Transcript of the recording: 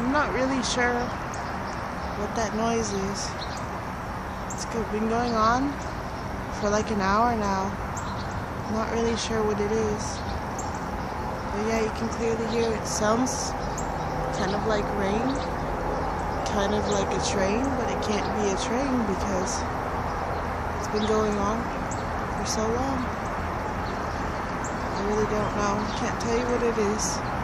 I'm not really sure what that noise is. It's been going on for like an hour now. I'm not really sure what it is. But yeah, you can clearly hear it. It sounds kind of like rain, kind of like a train, but it can't be a train because it's been going on for so long. I really don't know. Can't tell you what it is.